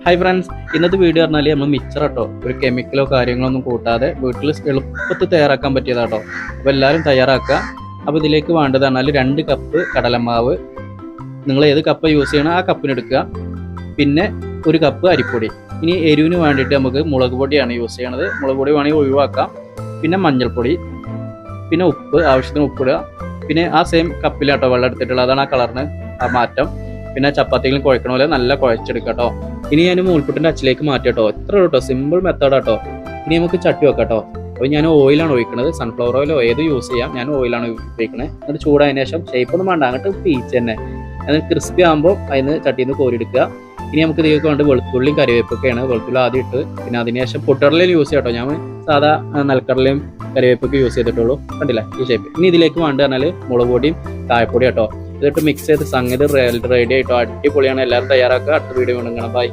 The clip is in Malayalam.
ഹായ് ഫ്രണ്ട്സ്, ഇന്നത്തെ വീഡിയോ പറഞ്ഞാൽ നമ്മൾ മിക്സർ കേട്ടോ, ഒരു കെമിക്കലോ കാര്യങ്ങളൊന്നും കൂട്ടാതെ വീട്ടിൽ എളുപ്പത്തിൽ തയ്യാറാക്കാൻ പറ്റിയതാട്ടോ. അപ്പോൾ എല്ലാവരും തയ്യാറാക്കുക. അപ്പോൾ ഇതിലേക്ക് വേണ്ടത് പറഞ്ഞാൽ 2 കപ്പ് കടലമാവ്, നിങ്ങൾ ഏത് കപ്പ് യൂസ് ചെയ്യണം ആ കപ്പിന് എടുക്കുക. പിന്നെ 1 കപ്പ് അരിപ്പൊടി. ഇനി എരിവിന് വേണ്ടിയിട്ട് നമുക്ക് മുളക് പൊടിയാണ് യൂസ് ചെയ്യണത്. മുളക് പൊടി വേണമെങ്കിൽ ഒഴിവാക്കാം. പിന്നെ മഞ്ഞൾപ്പൊടി, പിന്നെ ഉപ്പ്, ആവശ്യത്തിന് ഉപ്പിടുക. പിന്നെ ആ സെയിം കപ്പിലാട്ടോ വെള്ളം എടുത്തിട്ടുള്ളത്, അതാണ് ആ കളറിന് ആ മാറ്റം. പിന്നെ ചപ്പാത്തികളും കുഴക്കണ പോലെ നല്ല കുഴച്ചെടുക്കുക കേട്ടോ. ഇനി ഞാൻ നൂൽപുട്ടിൻ്റെ അച്ചിലേക്ക് മാറ്റിട്ടോ. എത്ര കേട്ടോ, സിമ്പിൾ മെത്തേഡാട്ടോ. ഇനി നമുക്ക് ചട്ടി വെക്കാം കേട്ടോ. അപ്പോൾ ഞാൻ ഓയിലാണ് ഒഴിക്കുന്നത്, സൺഫ്ലവർ ഓയിലോ ഏത് യൂസ് ചെയ്യാം. ഞാൻ ഓയിലാണ് ഉപയോഗിക്കുന്നത്. എന്നിട്ട് ചൂടായതിനു ശേഷം ഷേപ്പൊന്നും വേണ്ട, അങ്ങോട്ട് പീച്ച് തന്നെ. അത് ക്രിസ്പി ആകുമ്പോൾ അതിന് ചട്ടിയിൽ നിന്ന് കോരിയെടുക്കുക. ഇനി നമുക്ക് ഇതിലേക്ക് വേണ്ട വെളുത്തുള്ളിയും കറിവേപ്പൊക്കെയാണ്. വെളുത്തുള്ളി ആദ്യം ഇട്ട് പിന്നെ അതിനുശേഷം പൊട്ടുകടലയും യൂസ് ചെയ്യാം കേട്ടോ. ഞാൻ സാധാ നിലക്കടലയും കറിവേപ്പൊക്കെ യൂസ് ചെയ്തിട്ടുള്ളൂ. കണ്ടില്ല ഈ ഷേപ്പ്. ഇനി ഇതിലേക്ക് വേണ്ട പറഞ്ഞാൽ മുളക് പൊടിയും കായപ്പൊടി കേട്ടോ. ഇതിട്ട് മിക്സ് ചെയ്ത് സംഗതി റെഡി ആയിട്ടോ. അടിപൊളിയാണ്. എല്ലാവരും തയ്യാറാക്കുക. അടുത്ത വീഡിയോ കൊണ്ടുവരണം. ബൈ.